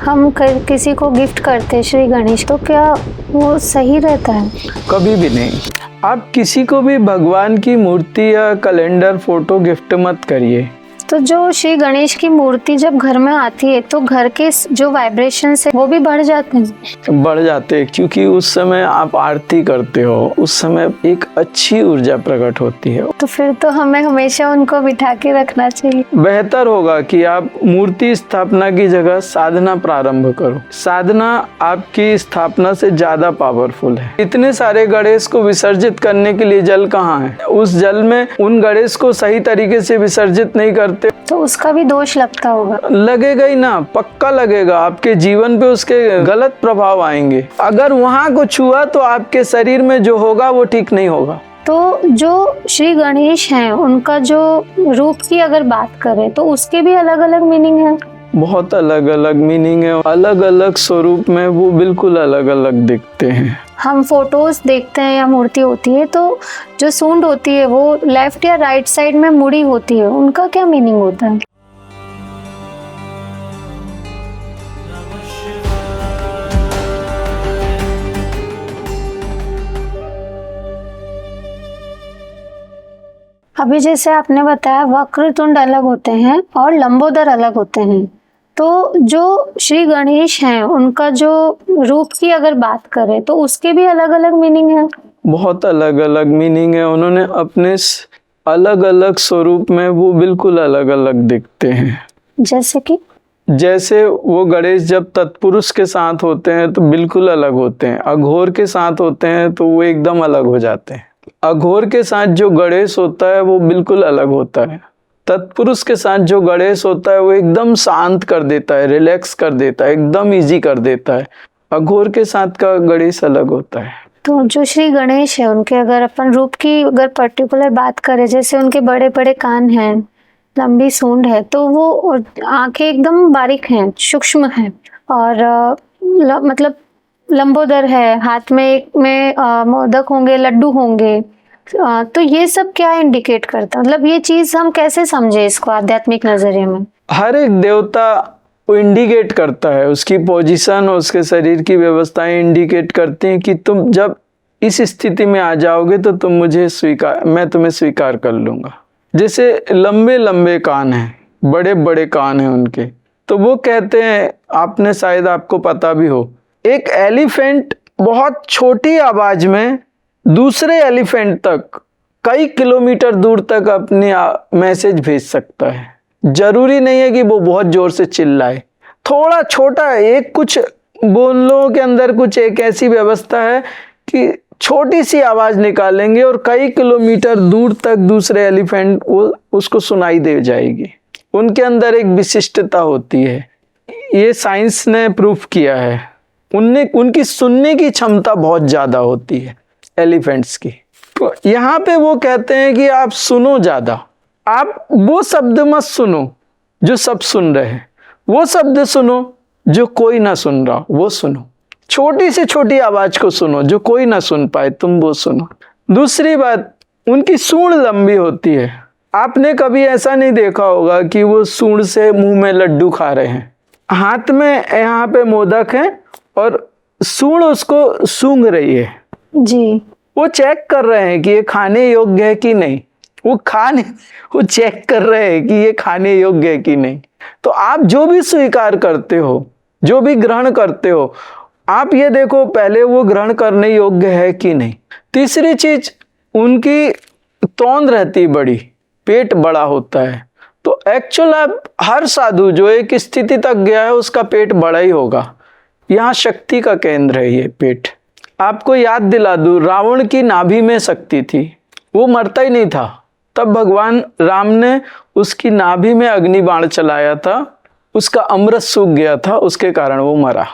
हम किसी को गिफ्ट करते हैं श्री गणेश, तो क्या वो सही रहता है? कभी भी नहीं। आप किसी को भी भगवान की मूर्ति या कैलेंडर फोटो गिफ्ट मत करिए। तो जो श्री गणेश की मूर्ति जब घर में आती है तो घर के जो वाइब्रेशन है वो भी बढ़ जाते हैं? बढ़ जाते हैं, क्योंकि उस समय आप आरती करते हो, उस समय एक अच्छी ऊर्जा प्रकट होती है। तो फिर तो हमें हमेशा उनको बिठा के रखना चाहिए। बेहतर होगा कि आप मूर्ति स्थापना की जगह साधना प्रारंभ करो। साधना आपकी स्थापना से ज्यादा पावरफुल है। इतने सारे गणेश को विसर्जित करने के लिए जल कहाँ है? उस जल में उन गणेश को सही तरीके से विसर्जित नहीं करते तो उसका भी दोष लगता होगा। लगेगा ही ना, पक्का लगेगा। आपके जीवन पे उसके गलत प्रभाव आएंगे। अगर वहां को छुआ तो आपके शरीर में जो होगा वो ठीक नहीं होगा। तो जो श्री गणेश हैं उनका जो रूप की अगर बात करें तो उसके भी अलग अलग मीनिंग है। बहुत अलग अलग मीनिंग है, अलग अलग स्वरूप में वो बिल्कुल अलग अलग दिखते हैं। हम फोटोज देखते हैं या मूर्ति होती है तो जो सूंड होती है वो लेफ्ट या राइट साइड में मुड़ी होती है, उनका क्या मीनिंग होता है? अभी जैसे आपने बताया वक्रतुंड अलग होते हैं और लंबोदर अलग होते हैं, तो जो श्री गणेश हैं उनका जो रूप की अगर बात करें तो उसके भी अलग अलग मीनिंग है। बहुत अलग अलग मीनिंग है। उन्होंने अपने अलग अलग स्वरूप में वो बिल्कुल अलग अलग दिखते हैं। जैसे वो गणेश जब तत्पुरुष के साथ होते हैं तो बिल्कुल अलग होते हैं, अघोर के साथ होते हैं तो वो एकदम अलग हो जाते हैं। अघोर के साथ जो गणेश होता है वो बिल्कुल अलग होता है। तत्पुरुष के साथ जो गणेश होता है वो एकदम शांत कर देता है, रिलैक्स कर देता है, एकदम इजी कर देता है। अघोर के साथ का गणेश अलग होता है। तो जो श्री गणेश है उनके अगर अपन रूप की अगर पर्टिकुलर बात करें, जैसे उनके बड़े बड़े कान हैं, लंबी सूंड है, तो वो आंखें एकदम बारीक हैं, सूक्ष्म हैं, और मतलब लंबोदर है, हाथ में मोदक होंगे, लड्डू होंगे। तो ये सब क्या इंडिकेट करता है? मतलब ये चीज हम कैसे समझे इसको आध्यात्मिक नजरिए में? हर एक देवता वो इंडिकेट करता है, उसकी पोजीशन और उसके शरीर की व्यवस्थाएं इंडिकेट करती हैं कि तुम जब इस स्थिति में आ जाओगे तो तुम मुझे मैं तुम्हें स्वीकार कर लूंगा। जैसे लंबे लंबे कान हैं, बड़े बड़े कान हैं उनके, तो वो कहते हैं, आपने शायद आपको पता भी हो, एक एलिफेंट बहुत छोटी आवाज में दूसरे एलिफेंट तक कई किलोमीटर दूर तक अपनी मैसेज भेज सकता है। जरूरी नहीं है कि वो बहुत जोर से चिल्लाए, थोड़ा छोटा एक कुछ बोलों के अंदर कुछ एक ऐसी व्यवस्था है कि छोटी सी आवाज निकालेंगे और कई किलोमीटर दूर तक दूसरे एलिफेंट वो उसको सुनाई दे जाएगी। उनके अंदर एक विशिष्टता होती है, ये साइंस ने प्रूफ किया है। उनकी सुनने की क्षमता बहुत ज्यादा होती है एलिफेंट्स की। तो यहाँ पे वो कहते हैं कि आप सुनो ज्यादा, आप वो शब्द मत सुनो जो सब सुन रहे हैं, वो शब्द सुनो जो कोई ना सुन रहा, वो सुनो। छोटी से छोटी आवाज को सुनो जो कोई ना सुन पाए, तुम वो सुनो। दूसरी बात, उनकी सूंड लंबी होती है। आपने कभी ऐसा नहीं देखा होगा कि वो सूंड से मुंह में लड्डू खा रहे हैं, हाथ में यहाँ पे मोदक है और सूंड उसको सूंघ रही है जी। वो चेक कर रहे हैं कि ये खाने योग्य है कि नहीं। वो चेक कर रहे हैं कि ये खाने योग्य है कि नहीं। तो आप जो भी स्वीकार करते हो, जो भी ग्रहण करते हो, आप ये देखो पहले वो ग्रहण करने योग्य है कि नहीं। तीसरी चीज, उनकी तोंद रहती बड़ी, पेट बड़ा होता है। तो एक्चुअल आप हर साधु जो एक स्थिति तक गया है उसका पेट बड़ा ही होगा। यहाँ शक्ति का केंद्र है ये पेट। आपको याद दिला दूं, रावण की नाभि में शक्ति थी, वो मरता ही नहीं था। तब भगवान राम ने उसकी नाभि में अग्नि बाण चलाया था, उसका अमृत सूख गया था, उसके कारण वो मरा।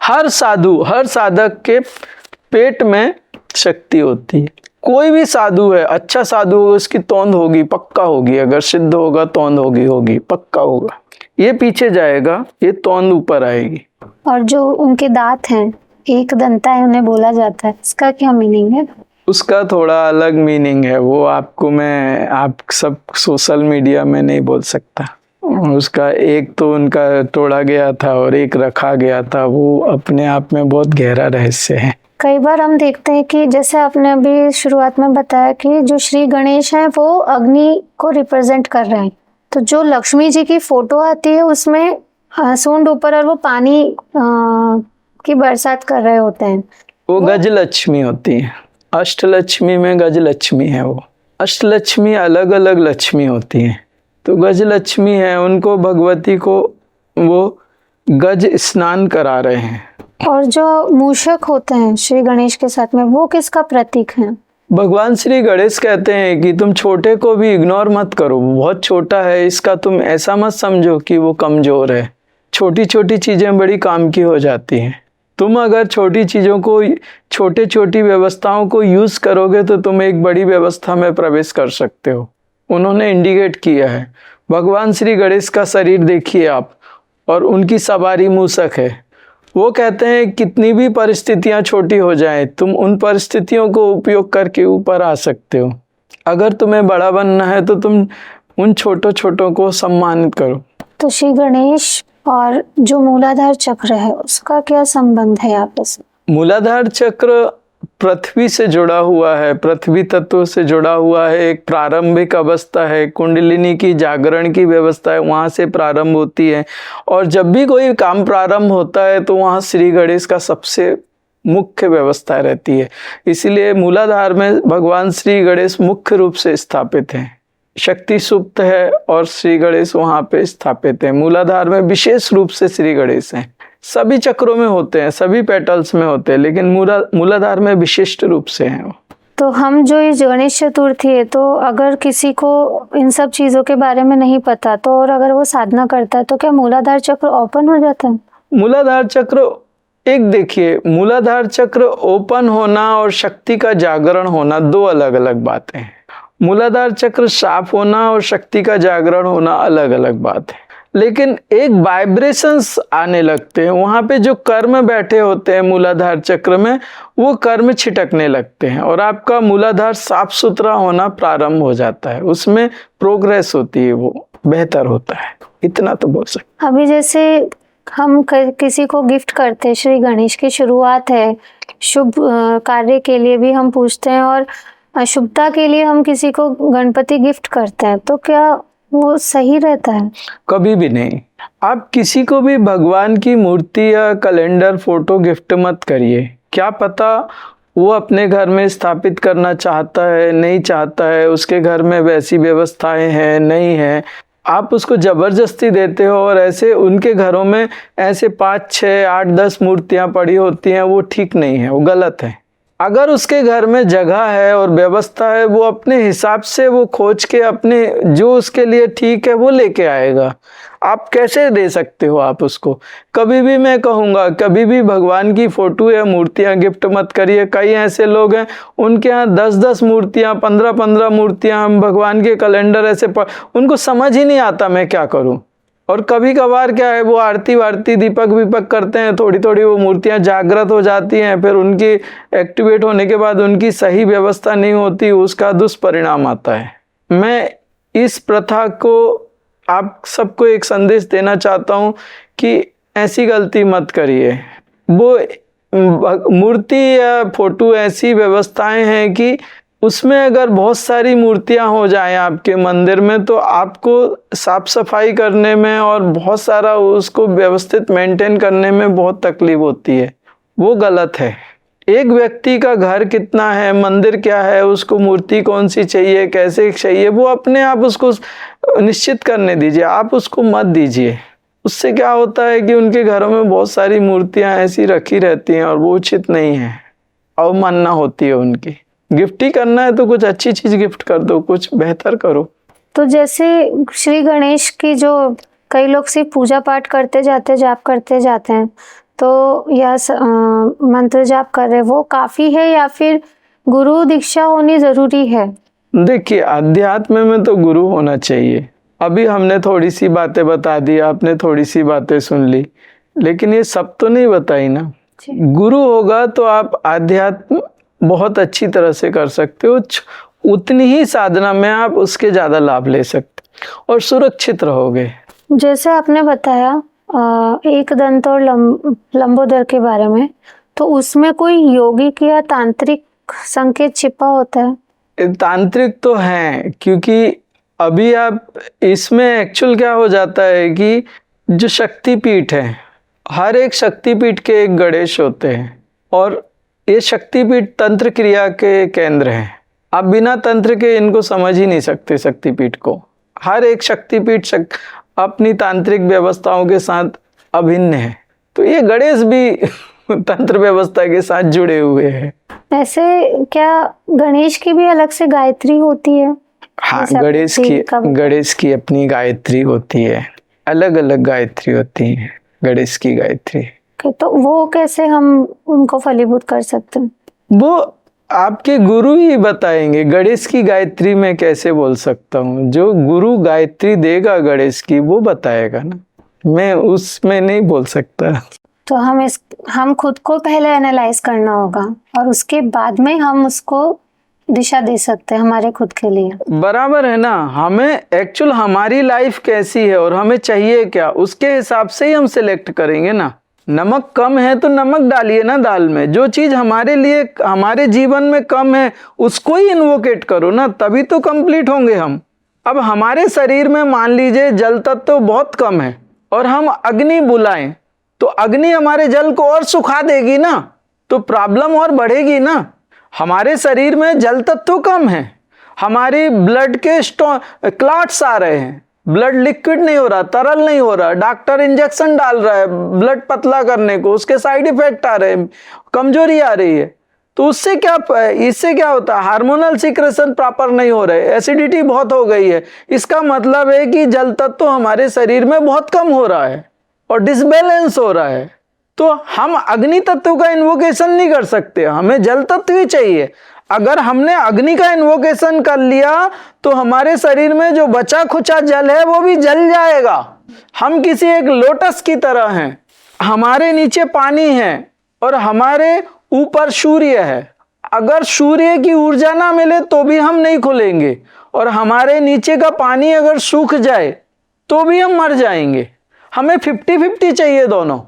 हर साधु, हर साधक के पेट में शक्ति होती है। कोई भी साधु है, अच्छा साधु होगा, उसकी तोंद होगी, पक्का होगी। अगर सिद्ध होगा तोंद होगी, पक्का होगा। ये पीछे जाएगा, ये तोंद ऊपर आएगी। और जो उनके दांत हैं, एक दंता है, उन्हें बोला जाता है, इसका क्या मीनिंग है? उसका थोड़ा अलग मीनिंग है, वो आपको मैं आप सब सोशल मीडिया में नहीं बोल सकता। उसका एक तो उनका तोड़ा गया था और एक रखा गया था, वो अपने आप में बहुत गहरा रहस्य है। कई बार हम देखते हैं कि जैसे आपने अभी शुरुआत में बताया कि जो श्री गणेश हैं वो अग्नि को रिप्रेजेंट कर रहे हैं, तो जो लक्ष्मी जी की फोटो आती है उसमें सूंड ऊपर और वो पानी की बरसात कर रहे होते हैं, वो गजलक्ष्मी होती है। अष्टलक्ष्मी में गजलक्ष्मी है। वो अष्टलक्ष्मी अलग अलग लक्ष्मी होती हैं, तो गजलक्ष्मी है, उनको भगवती को वो गज स्नान करा रहे हैं। और जो मूषक होते हैं श्री गणेश के साथ में, वो किसका प्रतीक है? भगवान श्री गणेश कहते हैं कि तुम छोटे को भी इग्नोर मत करो, बहुत छोटा है, इसका तुम ऐसा मत समझो कि वो कमजोर है। छोटी छोटी चीजें बड़ी काम की हो जाती हैं। तुम अगर छोटी चीजों को, छोटे छोटी व्यवस्थाओं को यूज करोगे तो तुम एक बड़ी व्यवस्था में प्रवेश कर सकते हो। उन्होंने इंडिकेट किया है। भगवान श्री गणेश का शरीर देखिए आप, और उनकी सवारी मूषक है। वो कहते हैं कितनी भी परिस्थितियां छोटी हो जाएं, तुम उन परिस्थितियों को उपयोग करके ऊपर आ सकते हो। अगर तुम्हें बड़ा बनना है तो तुम उन छोटों छोटों को सम्मानित करो। तो श्री गणेश और जो मूलाधार चक्र है उसका क्या संबंध है आपस में? मूलाधार चक्र पृथ्वी से जुड़ा हुआ है, पृथ्वी तत्व से जुड़ा हुआ है। एक प्रारंभिक अवस्था है, कुंडलिनी की जागरण की व्यवस्था है, वहाँ से प्रारंभ होती है। और जब भी कोई काम प्रारंभ होता है तो वहाँ श्री गणेश का सबसे मुख्य व्यवस्था रहती है। इसीलिए मूलाधार में भगवान श्री गणेश मुख्य रूप से स्थापित हैं। शक्ति सुप्त है और श्री गणेश वहाँ पे स्थापित है। मूलाधार में विशेष रूप से श्री गणेश हैं। सभी चक्रों में होते हैं, सभी पेटल्स में होते हैं, लेकिन मूलाधार में विशिष्ट रूप से हैं। तो हम जो इस गणेश चतुर्थी है, तो अगर किसी को इन सब चीजों के बारे में नहीं पता तो, और अगर वो साधना करता है तो क्या मूलाधार चक्र ओपन हो जाता है? मूलाधार चक्र, एक देखिए, मूलाधार चक्र ओपन होना और शक्ति का जागरण होना दो अलग अलग बातें हैं। मूलाधार चक्र साफ होना और शक्ति का जागरण होना अलग अलग बात है। लेकिन एक वाइब्रेशंस आने लगते हैं, वहाँ पे जो कर्म बैठे होते हैं मूलाधार चक्र में, वो कर्म छिटकने लगते हैं और आपका मूलाधार साफ सुथरा होना प्रारंभ हो जाता है। उसमें प्रोग्रेस होती है, वो बेहतर होता है। इतना तो बोल सकते। अभी जैसे हम किसी को गिफ्ट करते हैं, श्री गणेश की शुरुआत है, शुभ कार्य के लिए भी हम पूछते हैं और शुभता के लिए हम किसी को गणपति गिफ्ट करते हैं, तो क्या वो सही रहता है? कभी भी नहीं। आप किसी को भी भगवान की मूर्ति या कैलेंडर, फोटो गिफ्ट मत करिए। क्या पता वो अपने घर में स्थापित करना चाहता है, नहीं चाहता है, उसके घर में वैसी व्यवस्थाएं हैं, नहीं है। आप उसको जबरदस्ती देते हो और ऐसे उनके घरों में ऐसे 5, 6, 8, 10 मूर्तियां पड़ी होती हैं, वो ठीक नहीं है, वो गलत है। अगर उसके घर में जगह है और व्यवस्था है, वो अपने हिसाब से वो खोज के अपने जो उसके लिए ठीक है वो लेके आएगा। आप कैसे दे सकते हो आप उसको? कभी भी मैं कहूँगा, कभी भी भगवान की फोटो या मूर्तियाँ गिफ्ट मत करिए। कई ऐसे लोग हैं उनके यहाँ 10-10 मूर्तियाँ, 15-15 मूर्तियाँ, भगवान के कैलेंडर ऐसे उनको समझ ही नहीं आता मैं क्या करूँ। और कभी कभार क्या है, वो आरती वारती, दीपक विपक करते हैं, थोड़ी थोड़ी वो मूर्तियां जागृत हो जाती हैं, फिर उनकी एक्टिवेट होने के बाद उनकी सही व्यवस्था नहीं होती, उसका दुष्परिणाम आता है। मैं इस प्रथा को आप सबको एक संदेश देना चाहता हूँ कि ऐसी गलती मत करिए। वो मूर्ति या फोटो ऐसी व्यवस्थाएं हैं कि उसमें अगर बहुत सारी मूर्तियां हो जाएं आपके मंदिर में, तो आपको साफ सफाई करने में और बहुत सारा उसको व्यवस्थित मेंटेन करने में बहुत तकलीफ होती है। वो गलत है। एक व्यक्ति का घर कितना है, मंदिर क्या है, उसको मूर्ति कौन सी चाहिए, कैसे चाहिए, वो अपने आप उसको निश्चित करने दीजिए, आप उसको मत दीजिए। उससे क्या होता है कि उनके घरों में बहुत सारी मूर्तियां ऐसी रखी रहती हैं और वो उचित नहीं है, अवमानना होती है उनकी। गिफ्ट ही करना है तो कुछ अच्छी चीज गिफ्ट कर दो, कुछ बेहतर करो। तो जैसे श्री गणेश की जो कई लोग सिर्फ पूजा पाठ करते जाते, जाप करते जाते हैं, तो या मंत्र जाप कर रहे, वो काफी है या फिर गुरु दीक्षा होनी जरूरी है? देखिए, अध्यात्म में तो गुरु होना चाहिए। अभी हमने थोड़ी सी बातें बता दी, आपने थोड़ी सी बातें सुन ली, लेकिन ये सब तो नहीं बताई ना। गुरु होगा तो आप अध्यात्म बहुत अच्छी तरह से कर सकते हो। उतनी ही साधना में आप उसके ज़्यादा लाभ ले सकते और सुरक्षित रहोगे। जैसे आपने बताया एक दंत और लंबोदर के बारे में, तो उसमें कोई यौगिक या तांत्रिक संकेत छिपा होता है? तांत्रिक तो है, क्योंकि अभी आप इसमें एक्चुअल क्या हो जाता है कि जो शक्तिपीठ है, हर एक शक्तिपीठ के एक गणेश होते हैं, और ये शक्तिपीठ तंत्र क्रिया के केंद्र हैं। आप बिना तंत्र के इनको समझ ही नहीं सकते शक्तिपीठ को। हर एक शक्तिपीठ अपनी तांत्रिक व्यवस्थाओं के साथ अभिन्न है, तो ये गणेश भी तंत्र व्यवस्था के साथ जुड़े हुए हैं। ऐसे क्या गणेश की भी अलग से गायत्री होती है? हाँ, जैसे गणेश की अपनी गायत्री होती है, अलग अलग गायत्री होती है गणेश की गायत्री। तो वो कैसे हम उनको फलीभूत कर सकते हैं? वो आपके गुरु ही बताएंगे। गणेश की गायत्री मैं कैसे बोल सकता हूँ? जो गुरु गायत्री देगा गणेश की, वो बताएगा ना, मैं उसमें नहीं बोल सकता। तो हम खुद को पहले एनालाइज करना होगा और उसके बाद में हम उसको दिशा दे सकते हैं हमारे खुद के लिए। बराबर है ना। हमें एक्चुअल हमारी लाइफ कैसी है और हमें चाहिए क्या, उसके हिसाब से ही हम सिलेक्ट करेंगे ना। नमक कम है तो नमक डालिए ना दाल में। जो चीज हमारे लिए, हमारे जीवन में कम है, उसको ही इन्वोकेट करो ना, तभी तो कंप्लीट होंगे हम। अब हमारे शरीर में मान लीजिए जल तत्व तो बहुत कम है और हम अग्नि बुलाएं, तो अग्नि हमारे जल को और सुखा देगी ना, तो प्रॉब्लम और बढ़ेगी ना। हमारे शरीर में जल तत्व कम है, हमारी ब्लड के क्लॉट्स आ रहे हैं, ब्लड लिक्विड नहीं हो रहा, तरल नहीं हो रहा, डॉक्टर इंजेक्शन डाल रहा है ब्लड पतला करने को, उसके साइड इफेक्ट आ रहे हैं, कमजोरी आ रही है। तो इससे क्या होता है? हार्मोनल सिक्रेशन प्रॉपर नहीं हो रहे, एसिडिटी बहुत हो गई है। इसका मतलब है कि जल तत्व हमारे शरीर में बहुत कम हो रहा है और डिसबैलेंस हो रहा है। तो हम अग्नि तत्व का इन्वोकेशन नहीं कर सकते, हमें जल तत्व ही चाहिए। अगर हमने अग्नि का इन्वोकेशन कर लिया तो हमारे शरीर में जो बचा खुचा जल है वो भी जल जाएगा। हम किसी एक लोटस की तरह हैं, हमारे नीचे पानी है और हमारे ऊपर सूर्य है। अगर सूर्य की ऊर्जा ना मिले तो भी हम नहीं खुलेंगे, और हमारे नीचे का पानी अगर सूख जाए तो भी हम मर जाएंगे। हमें 50-50 चाहिए दोनों,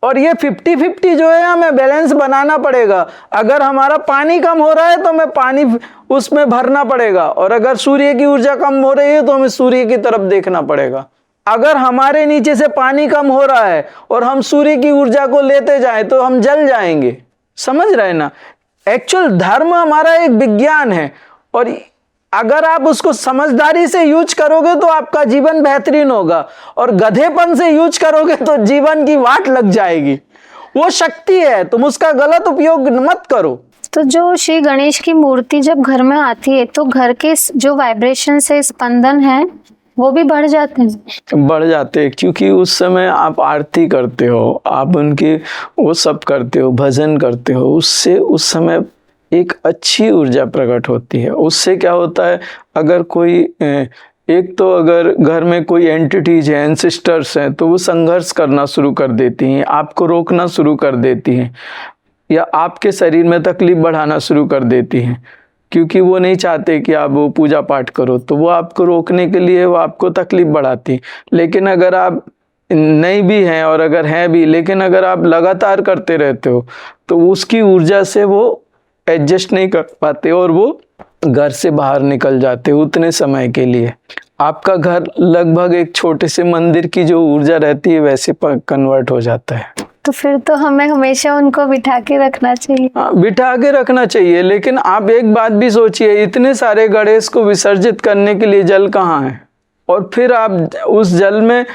और ये 50-50 जो है हमें बैलेंस बनाना पड़ेगा। अगर हमारा पानी कम हो रहा है तो हमें पानी उसमें भरना पड़ेगा, और अगर सूर्य की ऊर्जा कम हो रही है तो हमें सूर्य की तरफ देखना पड़ेगा। अगर हमारे नीचे से पानी कम हो रहा है और हम सूर्य की ऊर्जा को लेते जाएं तो हम जल जाएंगे। समझ रहे ना? एक्चुअल धर्म हमारा एक विज्ञान है, और अगर आप उसको समझदारी से यूज करोगे तो आपका जीवन बेहतरीन होगा, और गधेपन से यूज करोगे तो जीवन की वाट लग जाएगी। वो शक्ति है, तुम उसका गलत उपयोग मत करो। तो जो श्री गणेश की मूर्ति जब घर में आती है तो घर के जो वाइब्रेशन से स्पंदन है वो भी बढ़ जाते हैं, क्योंकि उस समय आप आरती करते हो, आप उनके वो सब करते हो, भजन करते हो, उससे उस समय एक अच्छी ऊर्जा प्रकट होती है। उससे क्या होता है, अगर कोई एक तो अगर घर में कोई एंटिटीज हैं, एंसेस्टर्स हैं, तो वो संघर्ष करना शुरू कर देती हैं, आपको रोकना शुरू कर देती हैं, या आपके शरीर में तकलीफ बढ़ाना शुरू कर देती हैं, क्योंकि वो नहीं चाहते कि आप वो पूजा पाठ करो, तो वो आपको रोकने के लिए वो आपको तकलीफ बढ़ाती। लेकिन अगर आप नहीं भी हैं और अगर हैं भी, लेकिन अगर आप लगातार करते रहते हो तो उसकी ऊर्जा से वो एडजस्ट नहीं कर पाते और वो घर से बाहर निकल जाते उतने समय के लिए। आपका घर लगभग एक छोटे से मंदिर की जो ऊर्जा रहती है वैसे कन्वर्ट हो जाता है। तो फिर तो हमें हमेशा उनको बिठा के रखना चाहिए। बिठा के रखना चाहिए, लेकिन आप एक बात भी सोचिए, इतने सारे गणेश को विसर्जित करने के लिए जल कहाँ है, और फिर आप उस जल में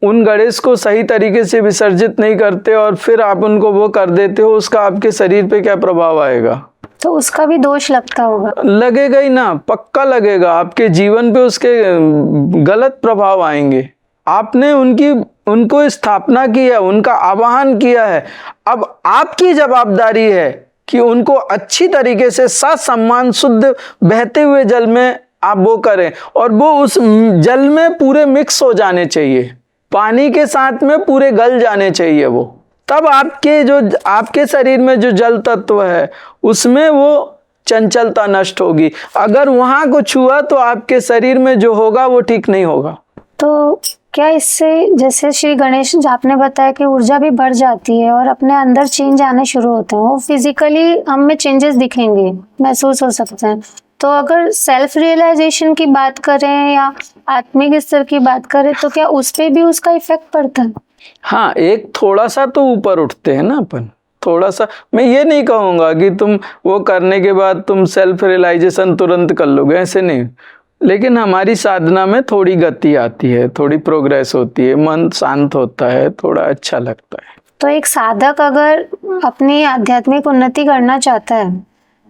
उन गणेश को सही तरीके से विसर्जित नहीं करते और फिर आप उनको वो कर देते हो, उसका आपके शरीर पे क्या प्रभाव आएगा? तो उसका भी दोष लगता होगा। लगेगा ही ना, पक्का लगेगा। आपके जीवन पे उसके गलत प्रभाव आएंगे। आपने उनको स्थापना की है, उनका आवाहन किया है, अब आपकी जवाबदारी है कि उनको अच्छी तरीके से ससम्मान शुद्ध बहते हुए जल में आप वो करें, और वो उस जल में पूरे मिक्स हो जाने चाहिए, पानी के साथ में पूरे गल जाने चाहिए वो। तब आपके शरीर में जो जल तत्व है उसमें वो चंचलता नष्ट होगी। अगर वहां कुछ हुआ तो आपके शरीर में जो होगा वो ठीक नहीं होगा। तो क्या इससे, जैसे श्री गणेश जी आपने बताया कि ऊर्जा भी बढ़ जाती है और अपने अंदर चेंज आने शुरू होते हैं, वो फिजिकली हम में चेंजेस दिखेंगे, महसूस हो सकते हैं। तो अगर सेल्फ रियलाइजेशन की बात करें या आत्मिक स्तर की बात करें तो क्या उस पे भी उसका इफेक्ट पड़ता है? हाँ, एक थोड़ा सा तो ऊपर उठते हैं ना अपन, थोड़ा सा। मैं ये नहीं कहूँगा कि तुम वो करने के बाद तुम सेल्फ रियलाइजेशन तुरंत कर लोगे, ऐसे नहीं, लेकिन हमारी साधना में थोड़ी गति आती है, थोड़ी प्रोग्रेस होती है, मन शांत होता है, थोड़ा अच्छा लगता है। तो एक साधक अगर अपनी आध्यात्मिक उन्नति करना चाहता है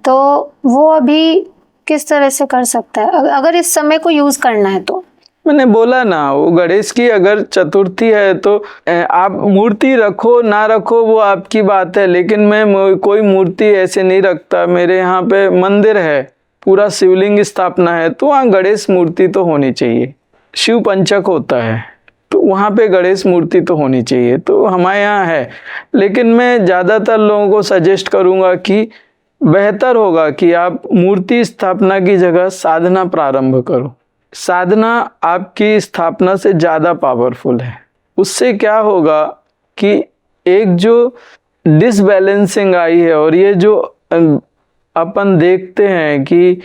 तो वो अभी किस तरह से कर सकता है, अगर इस समय को यूज करना है तो? मैंने बोला ना, वो गणेश की अगर चतुर्थी है तो आप मूर्ति रखो ना रखो वो आपकी बात है, लेकिन मैं कोई मूर्ति ऐसे नहीं रखता। मेरे यहाँ पे मंदिर है, पूरा शिवलिंग स्थापना है, तो वहाँ गणेश मूर्ति तो होनी चाहिए। शिव पंचक होता है तो वहाँ पे गणेश मूर्ति तो होनी चाहिए, तो हमारे यहाँ है। लेकिन मैं ज़्यादातर लोगों को सजेस्ट करूँगा कि बेहतर होगा कि आप मूर्ति स्थापना की जगह साधना प्रारंभ करो। साधना आपकी स्थापना से ज़्यादा पावरफुल है। उससे क्या होगा कि एक जो डिसबैलेंसिंग आई है, और ये जो अपन देखते हैं कि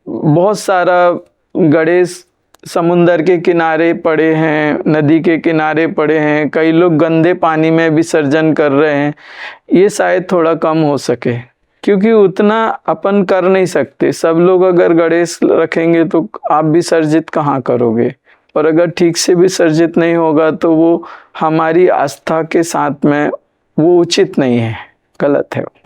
बहुत सारा गणेश समुंदर के किनारे पड़े हैं, नदी के किनारे पड़े हैं, कई लोग गंदे पानी में विसर्जन कर रहे हैं, ये शायद थोड़ा कम हो सके, क्योंकि उतना अपन कर नहीं सकते। सब लोग अगर गणेश रखेंगे तो आप विसर्जित कहाँ करोगे, और अगर ठीक से विसर्जित नहीं होगा तो वो हमारी आस्था के साथ में वो उचित नहीं है, गलत है।